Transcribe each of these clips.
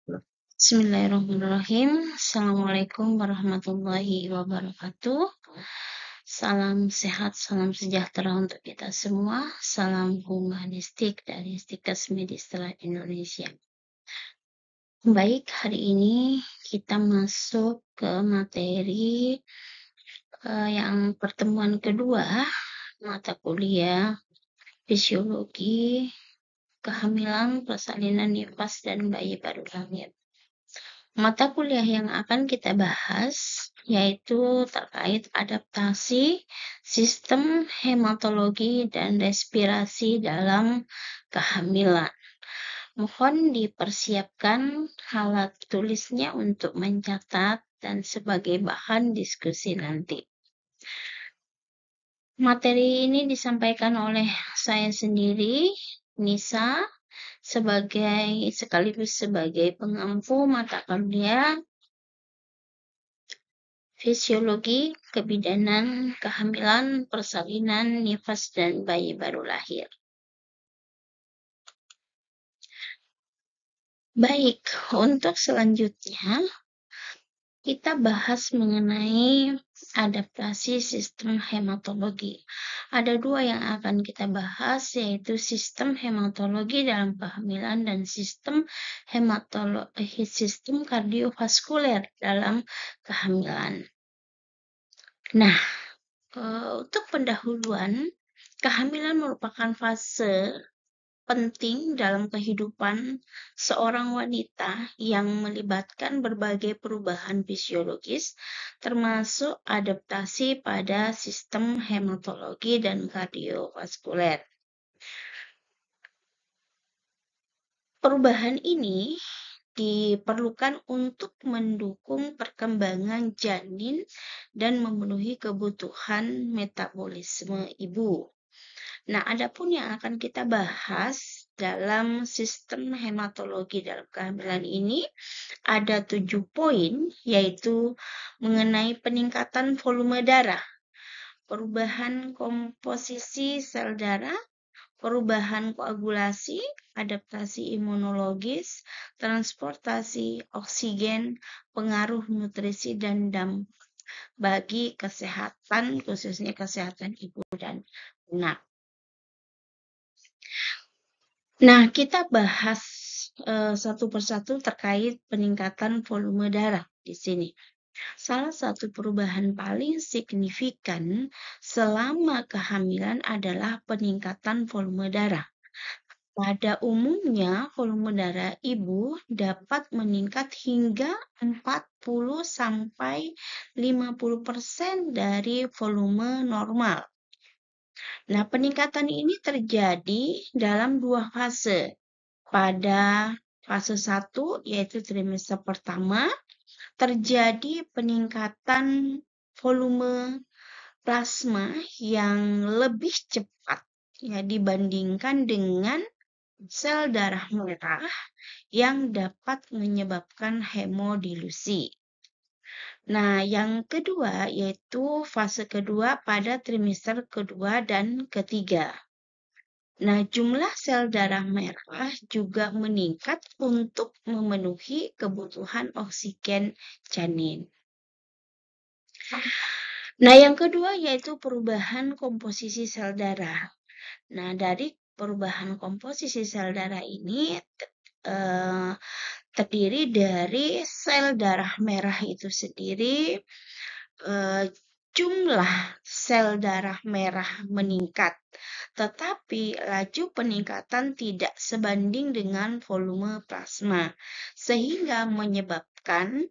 Bismillahirrahmanirrahim. Assalamualaikum warahmatullahi wabarakatuh. Salam sehat, salam sejahtera untuk kita semua. Salam humanistik dari Stikes Medistra Indonesia. Baik, hari ini kita masuk ke materi yang pertemuan kedua, mata kuliah fisiologi, kehamilan, persalinan nifas, dan bayi baru lahir. Mata kuliah yang akan kita bahas yaitu terkait adaptasi sistem hematologi dan respirasi dalam kehamilan. Mohon dipersiapkan alat tulisnya untuk mencatat dan sebagai bahan diskusi nanti. Materi ini disampaikan oleh saya sendiri, Nisa, sekaligus sebagai pengampu mata kuliah fisiologi, kebidanan, kehamilan, persalinan, nifas, dan bayi baru lahir. Baik, untuk selanjutnya kita bahas mengenai adaptasi sistem hematologi. Ada dua yang akan kita bahas, yaitu sistem hematologi dalam kehamilan dan sistem kardiovaskuler dalam kehamilan. Nah, untuk pendahuluan, kehamilan merupakan fase penting dalam kehidupan seorang wanita yang melibatkan berbagai perubahan fisiologis, termasuk adaptasi pada sistem hematologi dan kardiovaskuler. Perubahan ini diperlukan untuk mendukung perkembangan janin dan memenuhi kebutuhan metabolisme ibu. Nah, adapun yang akan kita bahas dalam sistem hematologi dalam kehamilan ini ada 7 poin, yaitu mengenai peningkatan volume darah, perubahan komposisi sel darah, perubahan koagulasi, adaptasi imunologis, transportasi oksigen, pengaruh nutrisi, dan dampak bagi kesehatan, khususnya kesehatan ibu dan anak. Nah, kita bahas satu persatu terkait peningkatan volume darah di sini. Salah satu perubahan paling signifikan selama kehamilan adalah peningkatan volume darah. Pada umumnya, volume darah ibu dapat meningkat hingga 40-50% dari volume normal. Nah, peningkatan ini terjadi dalam 2 fase. Pada fase 1, yaitu trimester pertama, terjadi peningkatan volume plasma yang lebih cepat ya dibandingkan dengan sel darah merah yang dapat menyebabkan hemodilusi. Nah, yang kedua yaitu fase kedua pada trimester kedua dan ketiga. Nah, jumlah sel darah merah juga meningkat untuk memenuhi kebutuhan oksigen janin. Nah, yang kedua yaitu perubahan komposisi sel darah. Nah, dari perubahan komposisi sel darah ini terdiri dari sel darah merah itu sendiri, jumlah sel darah merah meningkat, tetapi laju peningkatan tidak sebanding dengan volume plasma, sehingga menyebabkan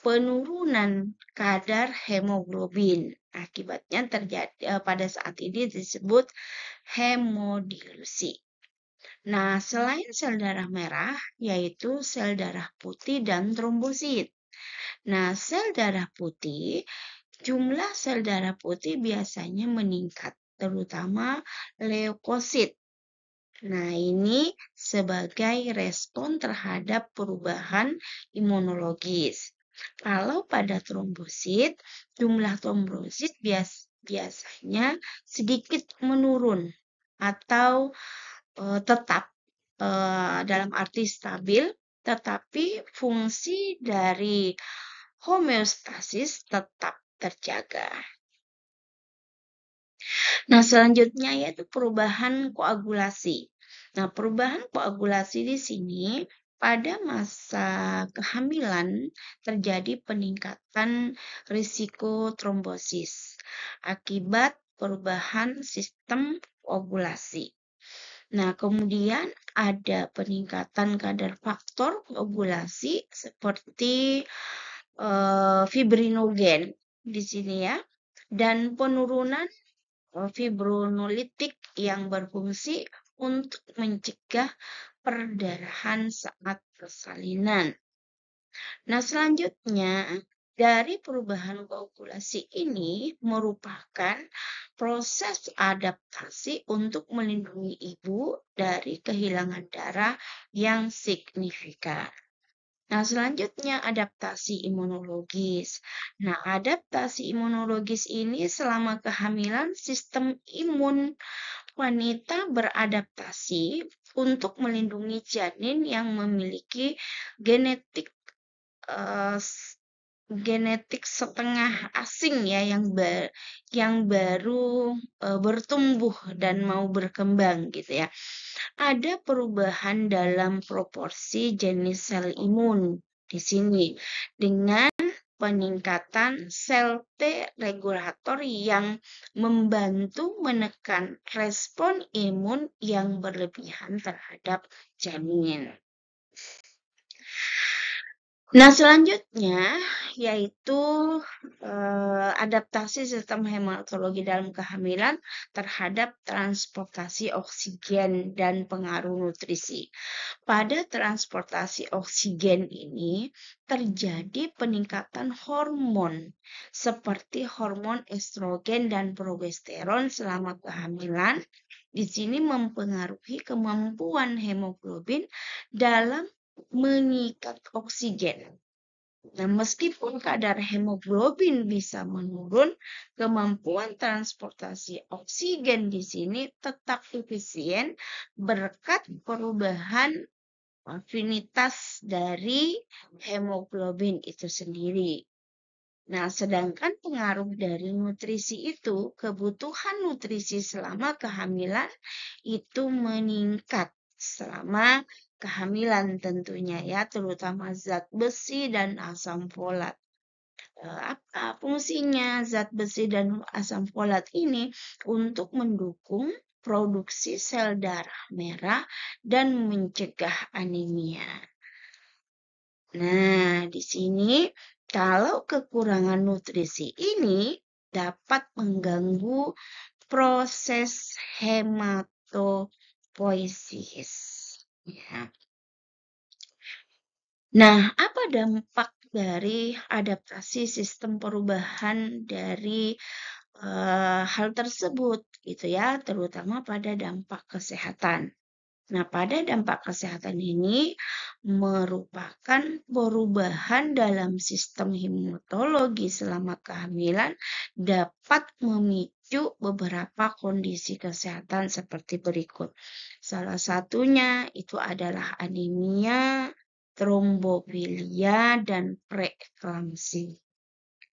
penurunan kadar hemoglobin. Akibatnya terjadi pada saat ini disebut hemodilusi. Nah, selain sel darah merah, yaitu sel darah putih dan trombosit. Nah, sel darah putih, jumlah sel darah putih biasanya meningkat, terutama leukosit. Nah, ini sebagai respon terhadap perubahan imunologis. Kalau pada trombosit, jumlah trombosit biasanya sedikit menurun atau tetap dalam arti stabil, tetapi fungsi dari homeostasis tetap terjaga. Nah, selanjutnya yaitu perubahan koagulasi. Nah, perubahan koagulasi di sini pada masa kehamilan terjadi peningkatan risiko trombosis akibat perubahan sistem koagulasi. Nah, kemudian ada peningkatan kadar faktor koagulasi seperti fibrinogen di sini ya, dan penurunan fibrinolitik yang berfungsi untuk mencegah perdarahan saat persalinan. Nah, selanjutnya dari perubahan koagulasi ini merupakan proses adaptasi untuk melindungi ibu dari kehilangan darah yang signifikan. Nah, selanjutnya adaptasi imunologis. Nah, adaptasi imunologis ini selama kehamilan sistem imun wanita beradaptasi untuk melindungi janin yang memiliki genetik setengah asing ya yang baru bertumbuh dan mau berkembang gitu ya. Ada perubahan dalam proporsi jenis sel imun di sini dengan peningkatan sel T regulator yang membantu menekan respon imun yang berlebihan terhadap janin. Nah, selanjutnya yaitu adaptasi sistem hematologi dalam kehamilan terhadap transportasi oksigen dan pengaruh nutrisi. Pada transportasi oksigen ini terjadi peningkatan hormon seperti hormon estrogen dan progesteron selama kehamilan. Di sini mempengaruhi kemampuan hemoglobin dalam mengikat oksigen. Nah, meskipun kadar hemoglobin bisa menurun, kemampuan transportasi oksigen di sini tetap efisien berkat perubahan afinitas dari hemoglobin itu sendiri. Nah, sedangkan pengaruh dari nutrisi itu, kebutuhan nutrisi selama kehamilan itu meningkat selama kehamilan tentunya ya, terutama zat besi dan asam folat. Apa fungsinya zat besi dan asam folat ini? Untuk mendukung produksi sel darah merah dan mencegah anemia. Nah, di sini kalau kekurangan nutrisi ini dapat mengganggu proses hematopoiesis. Ya. Nah, apa dampak dari adaptasi sistem perubahan dari hal tersebut gitu ya, terutama pada dampak kesehatan. Nah, pada dampak kesehatan ini merupakan perubahan dalam sistem hematologi selama kehamilan dapat memicu beberapa kondisi kesehatan seperti berikut. Salah satunya itu adalah anemia, trombofilia, dan preeklamsi.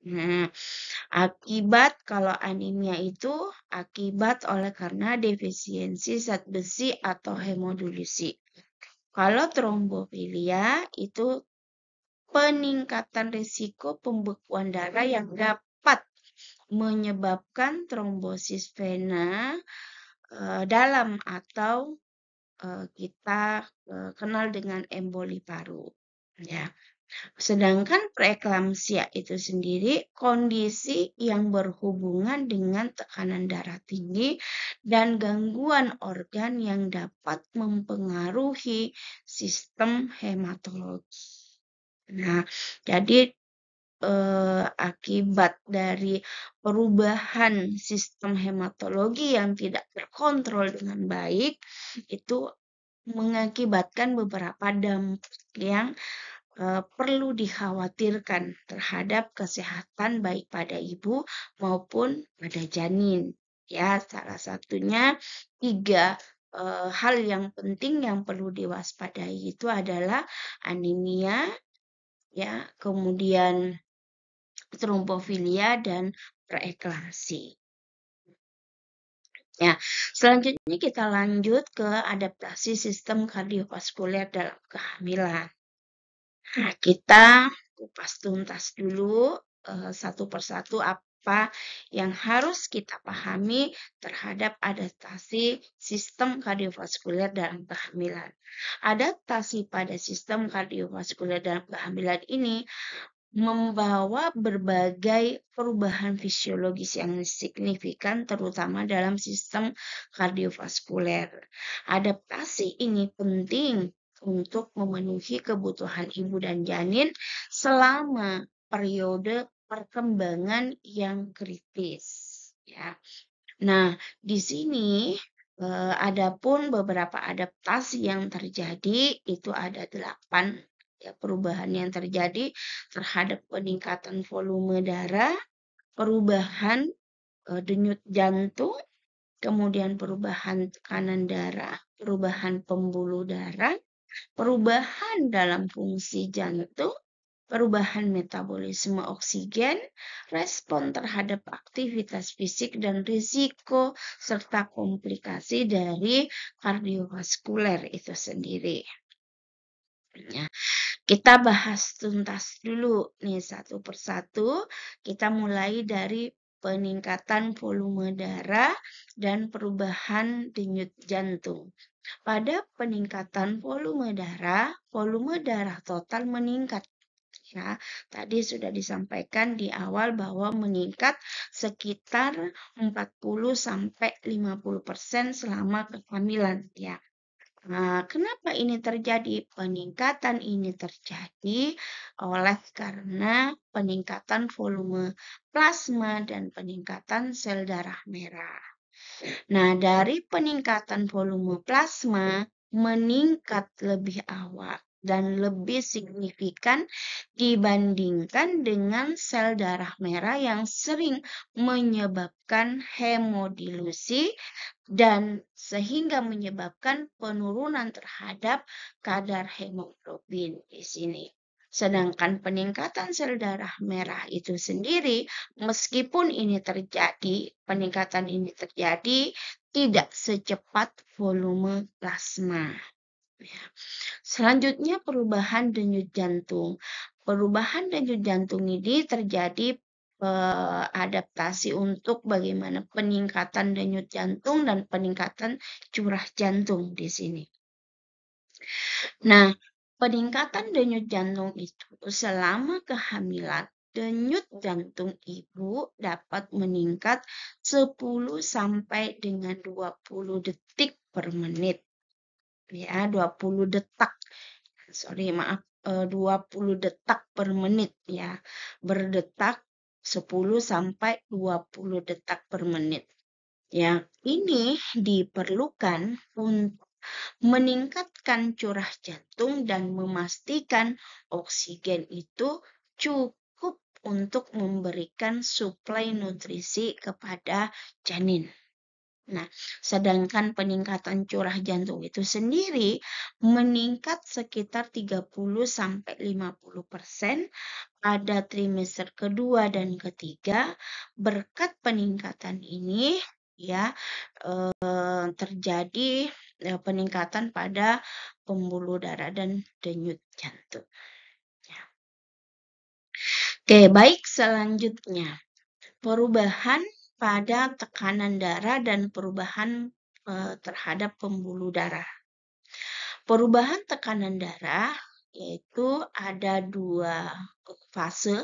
Nah, akibat kalau anemia itu akibat oleh karena defisiensi zat besi atau hemodilusi. Kalau trombofilia itu peningkatan risiko pembekuan darah yang dapat menyebabkan trombosis vena dalam atau kita kenal dengan emboli paru. Ya. Sedangkan preeklamsia itu sendiri kondisi yang berhubungan dengan tekanan darah tinggi dan gangguan organ yang dapat mempengaruhi sistem hematologi. Nah, jadi akibat dari perubahan sistem hematologi yang tidak terkontrol dengan baik itu mengakibatkan beberapa dampak yang perlu dikhawatirkan terhadap kesehatan baik pada ibu maupun pada janin. Ya, salah satunya 3 hal yang penting yang perlu diwaspadai itu adalah anemia, ya, kemudian trombofilia dan preeklampsi. Ya, selanjutnya kita lanjut ke adaptasi sistem kardiovaskuler dalam kehamilan. Nah, kita kupas tuntas dulu satu persatu apa yang harus kita pahami terhadap adaptasi sistem kardiovaskuler dalam kehamilan. Adaptasi pada sistem kardiovaskuler dalam kehamilan ini membawa berbagai perubahan fisiologis yang signifikan terutama dalam sistem kardiovaskuler. Adaptasi ini penting untuk memenuhi kebutuhan ibu dan janin selama periode perkembangan yang kritis, ya. Nah, di sini adapun beberapa adaptasi yang terjadi itu ada 8 ya, perubahan yang terjadi terhadap peningkatan volume darah, perubahan denyut jantung, kemudian perubahan tekanan darah, perubahan pembuluh darah, perubahan dalam fungsi jantung, perubahan metabolisme oksigen, respon terhadap aktivitas fisik dan risiko serta komplikasi dari kardiovaskuler itu sendiri. Ya, kita bahas tuntas dulu nih satu persatu. Kita mulai dari peningkatan volume darah dan perubahan denyut jantung. Pada peningkatan volume darah total meningkat. Ya, tadi sudah disampaikan di awal bahwa meningkat sekitar 40-50% selama kehamilan, ya. Nah, kenapa ini terjadi? Peningkatan ini terjadi karena peningkatan volume plasma dan peningkatan sel darah merah. Nah, dari peningkatan volume plasma meningkat lebih awal dan lebih signifikan dibandingkan dengan sel darah merah yang sering menyebabkan hemodilusi dan sehingga menyebabkan penurunan terhadap kadar hemoglobin di sini. Sedangkan peningkatan sel darah merah itu sendiri, meskipun peningkatan ini terjadi tidak secepat volume plasma. Ya. Selanjutnya perubahan denyut jantung. Perubahan denyut jantung ini terjadi adaptasi untuk bagaimana peningkatan denyut jantung dan peningkatan curah jantung di sini. Nah, peningkatan denyut jantung itu selama kehamilan, denyut jantung ibu dapat meningkat 10 sampai dengan 20 detik per menit. Ya, 20 detak. 20 detak per menit ya. Berdetak 10 sampai 20 detak per menit. Ya, ini diperlukan untuk meningkatkan curah jantung dan memastikan oksigen itu cukup untuk memberikan suplai nutrisi kepada janin. Nah, sedangkan peningkatan curah jantung itu sendiri meningkat sekitar 30-50% pada trimester kedua dan ketiga. Berkat peningkatan ini ya terjadi peningkatan pada pembuluh darah dan denyut jantung. Ya. Oke, baik, selanjutnya perubahan pada tekanan darah dan perubahan terhadap pembuluh darah. Perubahan tekanan darah yaitu ada 2 fase,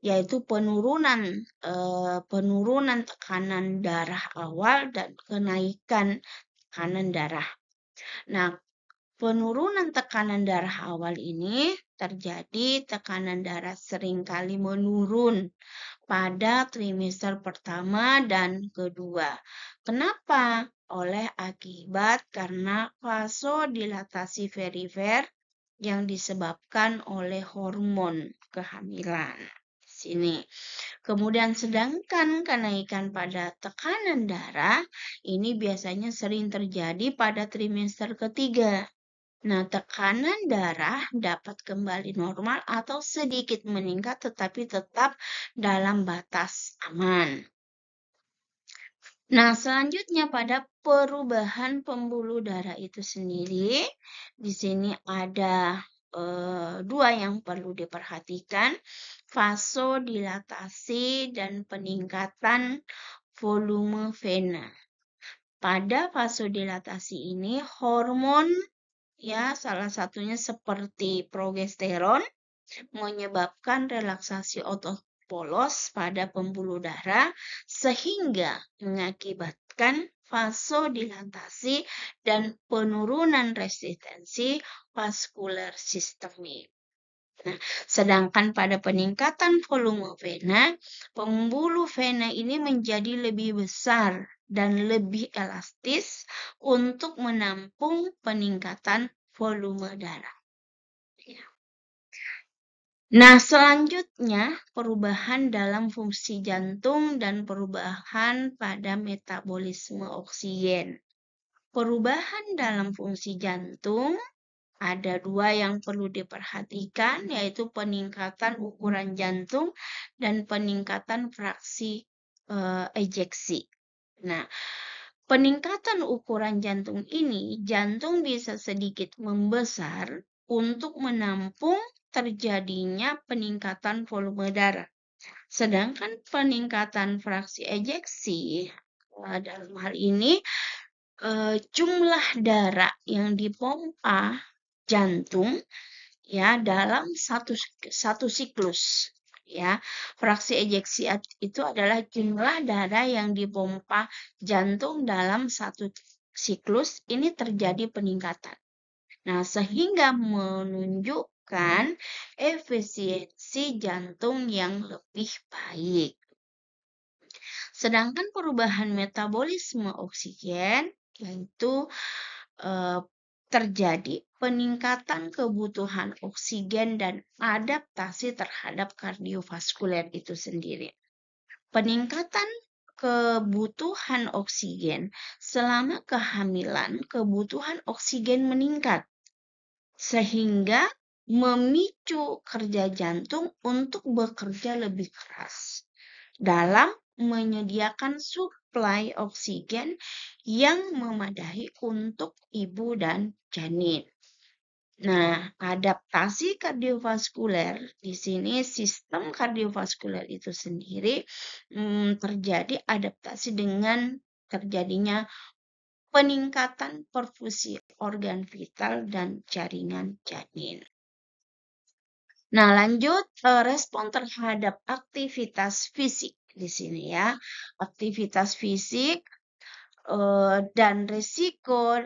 yaitu penurunan tekanan darah awal dan kenaikan tekanan darah. Nah, penurunan tekanan darah awal ini terjadi tekanan darah seringkali menurun pada trimester pertama dan kedua. Kenapa? Karena vasodilatasi perifer yang disebabkan oleh hormon kehamilan. sini. Kemudian sedangkan kenaikan pada tekanan darah ini biasanya sering terjadi pada trimester ketiga. Nah, tekanan darah dapat kembali normal atau sedikit meningkat tetapi tetap dalam batas aman. Nah, selanjutnya pada perubahan pembuluh darah itu sendiri, di sini ada dua yang perlu diperhatikan, vasodilatasi dan peningkatan volume vena. Pada vasodilatasi ini hormon ya salah satunya seperti progesteron menyebabkan relaksasi otot polos pada pembuluh darah sehingga mengakibatkan vasodilatasi dan penurunan resistensi vaskular sistemik. Nah, sedangkan pada peningkatan volume vena, pembuluh vena ini menjadi lebih besar dan lebih elastis untuk menampung peningkatan volume darah. Nah, selanjutnya perubahan dalam fungsi jantung dan perubahan pada metabolisme oksigen. Perubahan dalam fungsi jantung ada dua yang perlu diperhatikan, yaitu peningkatan ukuran jantung dan peningkatan fraksi ejeksi. Nah, peningkatan ukuran jantung ini, jantung bisa sedikit membesar untuk menampung terjadinya peningkatan volume darah. Sedangkan peningkatan fraksi ejeksi dalam hal ini jumlah darah yang dipompa jantung ya dalam satu siklus ya. Fraksi ejeksi itu adalah jumlah darah yang dipompa jantung dalam satu siklus ini terjadi peningkatan. Nah, sehingga menunjukkan efisiensi jantung yang lebih baik. Sedangkan perubahan metabolisme oksigen yaitu terjadi peningkatan kebutuhan oksigen dan adaptasi terhadap kardiovaskuler itu sendiri. Peningkatan kebutuhan oksigen selama kehamilan, kebutuhan oksigen meningkat sehingga memicu kerja jantung untuk bekerja lebih keras dalam menyediakan suplai oksigen yang memadai untuk ibu dan janin. Nah, adaptasi kardiovaskuler di sini sistem kardiovaskuler itu sendiri terjadi adaptasi dengan terjadinya peningkatan perfusi organ vital dan jaringan janin. Nah, lanjut respon terhadap aktivitas fisik di sini ya. Aktivitas fisik dan risiko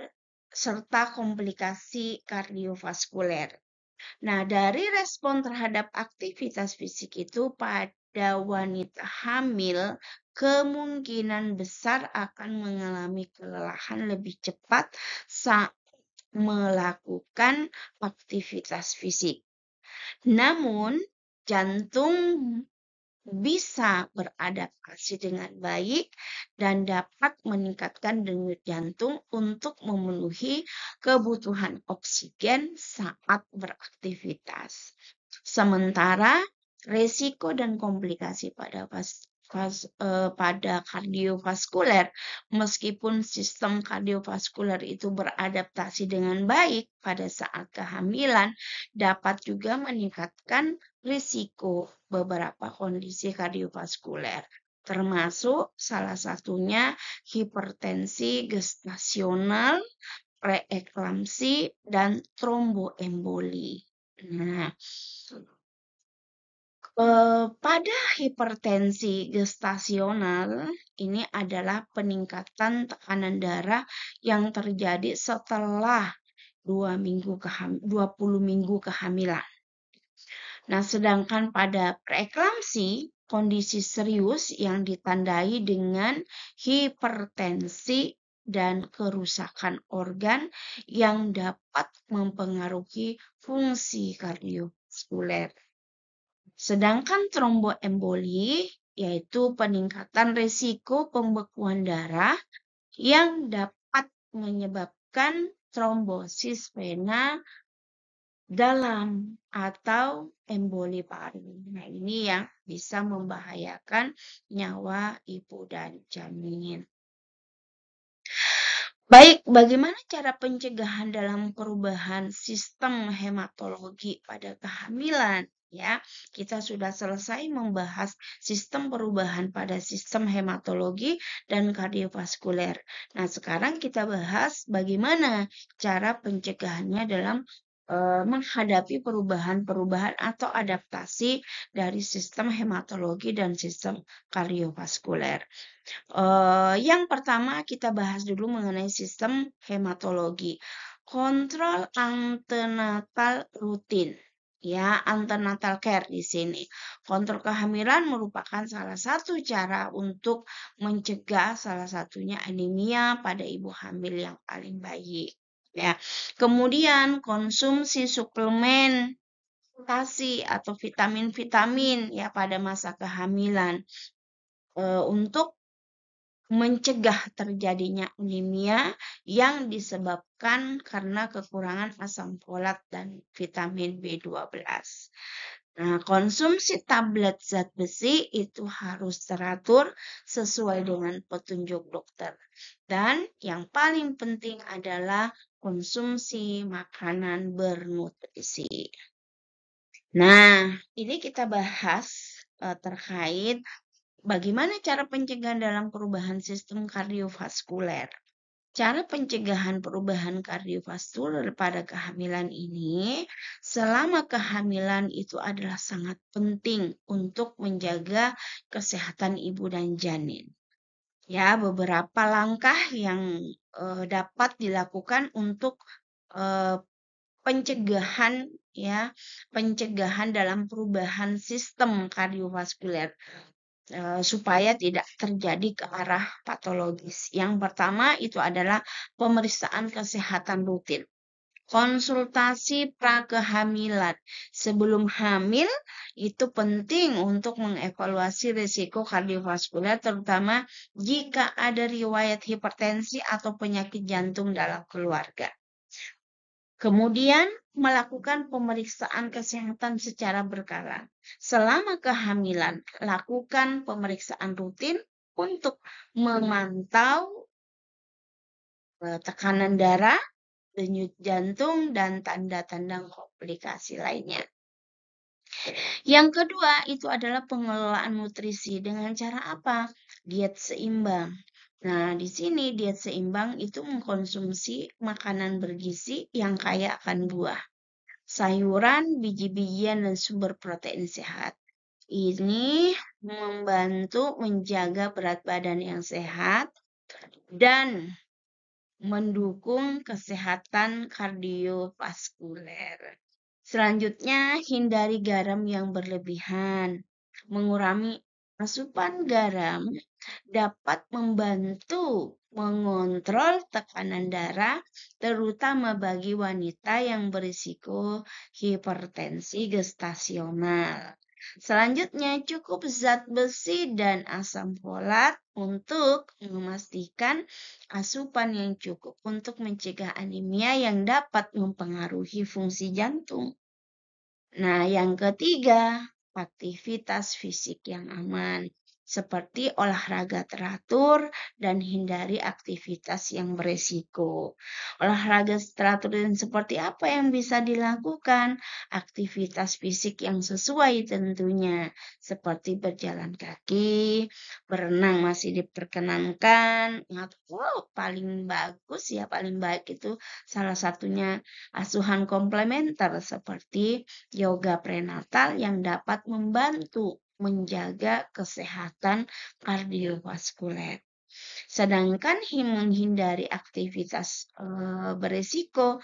serta komplikasi kardiovaskuler. Nah, dari respon terhadap aktivitas fisik itu pada wanita hamil kemungkinan besar akan mengalami kelelahan lebih cepat saat melakukan aktivitas fisik. Namun, jantung bisa beradaptasi dengan baik dan dapat meningkatkan denyut jantung untuk memenuhi kebutuhan oksigen saat beraktivitas. Sementara resiko dan komplikasi pada kardiovaskuler, meskipun sistem kardiovaskuler itu beradaptasi dengan baik pada saat kehamilan, dapat juga meningkatkan risiko beberapa kondisi kardiovaskuler, termasuk salah satunya hipertensi gestasional, preeklamsi, dan tromboemboli. Nah, pada hipertensi gestasional ini adalah peningkatan tekanan darah yang terjadi setelah 20 minggu kehamilan. Nah, sedangkan pada preeklamsi, kondisi serius yang ditandai dengan hipertensi dan kerusakan organ yang dapat mempengaruhi fungsi kardiovaskuler. Sedangkan tromboemboli yaitu peningkatan risiko pembekuan darah yang dapat menyebabkan trombosis vena dalam atau emboli paru. Nah, ini yang bisa membahayakan nyawa ibu dan janin. Baik, bagaimana cara pencegahan dalam perubahan sistem hematologi pada kehamilan? Ya, kita sudah selesai membahas sistem perubahan pada sistem hematologi dan kardiovaskuler. Nah, sekarang kita bahas bagaimana cara pencegahannya dalam menghadapi perubahan-perubahan atau adaptasi dari sistem hematologi dan sistem kardiovaskuler. Yang pertama kita bahas dulu mengenai sistem hematologi. Kontrol antenatal rutin. Ya, antenatal care di sini. Kontrol kehamilan merupakan salah satu cara untuk mencegah salah satunya anemia pada ibu hamil yang paling baik. Ya. Kemudian konsumsi suplemen kalsi atau vitamin-vitamin ya pada masa kehamilan untuk mencegah terjadinya anemia yang disebabkan karena kekurangan asam folat dan vitamin B12. Nah, konsumsi tablet zat besi itu harus teratur sesuai dengan petunjuk dokter. Dan yang paling penting adalah konsumsi makanan bernutrisi. Nah, ini kita bahas terkait bagaimana cara pencegahan dalam perubahan sistem kardiovaskuler? Cara pencegahan perubahan kardiovaskuler pada kehamilan ini, selama kehamilan itu adalah sangat penting untuk menjaga kesehatan ibu dan janin. Ya, beberapa langkah yang dapat dilakukan untuk pencegahan pencegahan dalam perubahan sistem kardiovaskuler supaya tidak terjadi ke arah patologis. Yang pertama itu adalah pemeriksaan kesehatan rutin. Konsultasi prakehamilan. Sebelum hamil itu penting untuk mengevaluasi risiko kardiovaskuler terutama jika ada riwayat hipertensi atau penyakit jantung dalam keluarga. Kemudian melakukan pemeriksaan kesehatan secara berkala. Selama kehamilan, lakukan pemeriksaan rutin untuk memantau tekanan darah, denyut jantung, dan tanda-tanda komplikasi lainnya. Yang kedua itu adalah pengelolaan nutrisi. Dengan cara apa? Diet seimbang. Nah, di sini diet seimbang itu mengkonsumsi makanan bergizi yang kaya akan buah, sayuran, biji-bijian, dan sumber protein sehat. Ini membantu menjaga berat badan yang sehat dan mendukung kesehatan kardiovaskuler. Selanjutnya, hindari garam yang berlebihan. Mengurangi asupan garam dapat membantu mengontrol tekanan darah, terutama bagi wanita yang berisiko hipertensi gestasional. Selanjutnya, cukup zat besi dan asam folat untuk memastikan asupan yang cukup untuk mencegah anemia yang dapat mempengaruhi fungsi jantung. Nah, yang ketiga, aktivitas fisik yang aman, seperti olahraga teratur dan hindari aktivitas yang beresiko. Olahraga teratur dan seperti apa yang bisa dilakukan? Aktivitas fisik yang sesuai tentunya, seperti berjalan kaki, berenang masih diperkenankan, atau paling bagus ya, paling baik itu salah satunya asuhan komplementer seperti yoga prenatal yang dapat membantu menjaga kesehatan kardiovaskuler. Sedangkan menghindari aktivitas beresiko,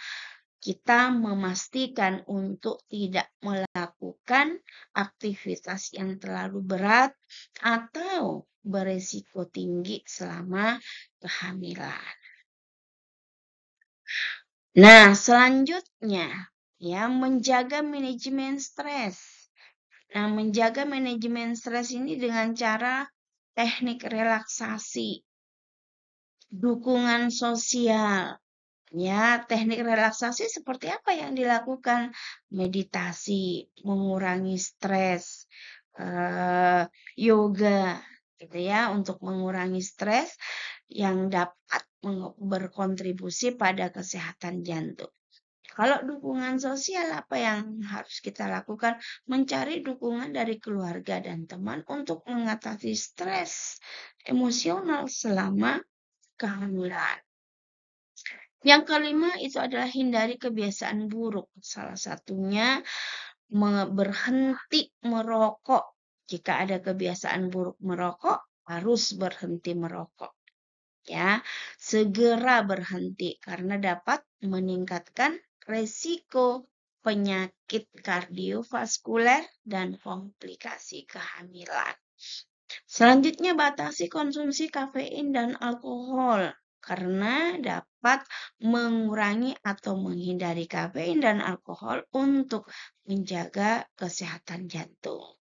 kita memastikan untuk tidak melakukan aktivitas yang terlalu berat atau beresiko tinggi selama kehamilan. Nah, selanjutnya ya menjaga manajemen stres. Nah, menjaga manajemen stres ini dengan cara teknik relaksasi, dukungan sosial. Ya, teknik relaksasi seperti apa yang dilakukan? Meditasi, mengurangi stres, yoga, gitu ya, untuk mengurangi stres yang dapat berkontribusi pada kesehatan jantung. Kalau dukungan sosial, apa yang harus kita lakukan? Mencari dukungan dari keluarga dan teman untuk mengatasi stres emosional selama kehamilan. Yang kelima itu adalah hindari kebiasaan buruk. Salah satunya berhenti merokok. Jika ada kebiasaan buruk merokok, harus berhenti merokok. Ya, segera berhenti karena dapat meningkatkan resiko penyakit kardiovaskuler dan komplikasi kehamilan. Selanjutnya, batasi konsumsi kafein dan alkohol karena dapat mengurangi atau menghindari kafein dan alkohol untuk menjaga kesehatan jantung.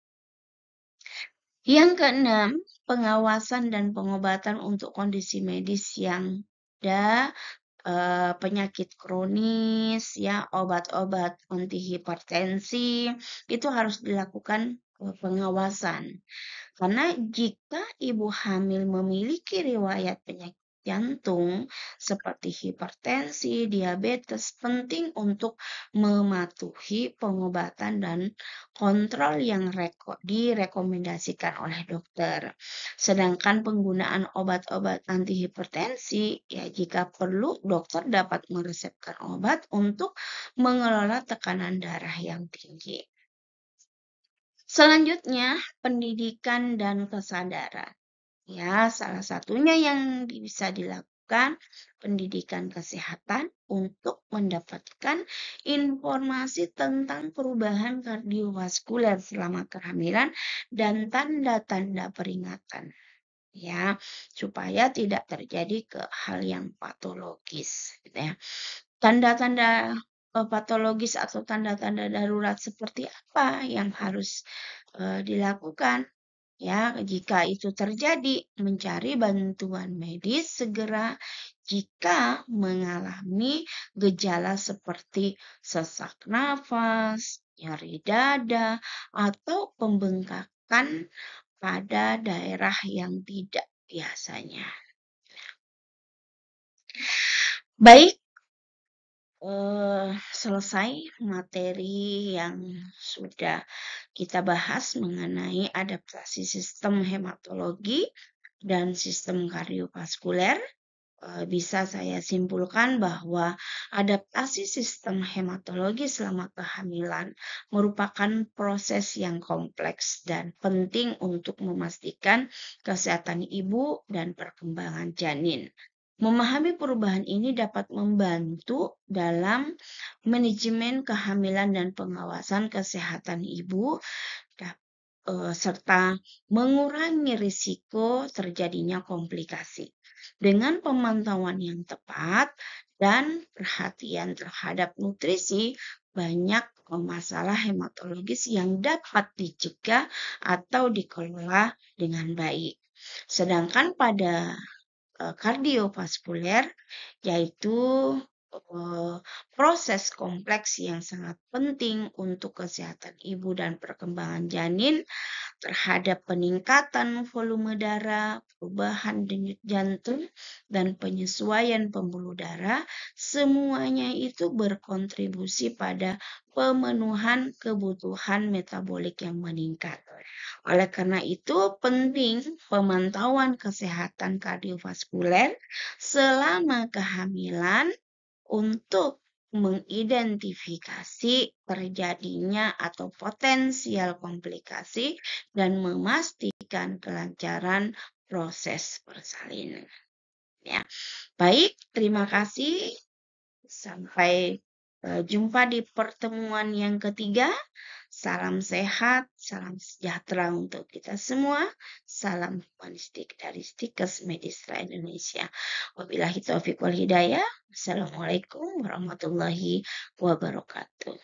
Yang keenam, pengawasan dan pengobatan untuk kondisi medis yang ada penyakit kronis, ya, obat-obat anti hipertensi itu harus dilakukan pengawasan. Karena jika ibu hamil memiliki riwayat penyakit jantung seperti hipertensi, diabetes, penting untuk mematuhi pengobatan dan kontrol yang direkomendasikan oleh dokter. Sedangkan penggunaan obat-obat anti hipertensi, ya jika perlu dokter dapat meresepkan obat untuk mengelola tekanan darah yang tinggi. Selanjutnya, pendidikan dan kesadaran. Ya, salah satunya yang bisa dilakukan pendidikan kesehatan untuk mendapatkan informasi tentang perubahan kardiovaskuler selama kehamilan dan tanda-tanda peringatan. Ya, supaya tidak terjadi ke hal yang patologis, gitu ya. Tanda-tanda patologis atau tanda-tanda darurat seperti apa yang harus dilakukan? Ya, jika itu terjadi, mencari bantuan medis segera jika mengalami gejala seperti sesak nafas, nyeri dada, atau pembengkakan pada daerah yang tidak biasanya. Baik, selesai materi yang sudah kita bahas mengenai adaptasi sistem hematologi dan sistem kardiovaskuler. Bisa saya simpulkan bahwa adaptasi sistem hematologi selama kehamilan merupakan proses yang kompleks dan penting untuk memastikan kesehatan ibu dan perkembangan janin. Memahami perubahan ini dapat membantu dalam manajemen kehamilan dan pengawasan kesehatan ibu serta mengurangi risiko terjadinya komplikasi. Dengan pemantauan yang tepat dan perhatian terhadap nutrisi, banyak masalah hematologis yang dapat dicegah atau dikelola dengan baik. Sedangkan pada kardiovaskuler, yaitu proses kompleks yang sangat penting untuk kesehatan ibu dan perkembangan janin terhadap peningkatan volume darah, perubahan denyut jantung, dan penyesuaian pembuluh darah, semuanya itu berkontribusi pada pemenuhan kebutuhan metabolik yang meningkat. Oleh karena itu, penting pemantauan kesehatan kardiovaskuler selama kehamilan untuk mengidentifikasi terjadinya atau potensial komplikasi dan memastikan kelancaran proses persalinan. Ya. Baik, terima kasih. Sampai jumpa di pertemuan yang ketiga. Salam sehat, salam sejahtera untuk kita semua. Salam humanistik dari Stikes Medistra Indonesia. Wabillahi taufiq wal hidayah. Wassalamualaikum warahmatullahi wabarakatuh.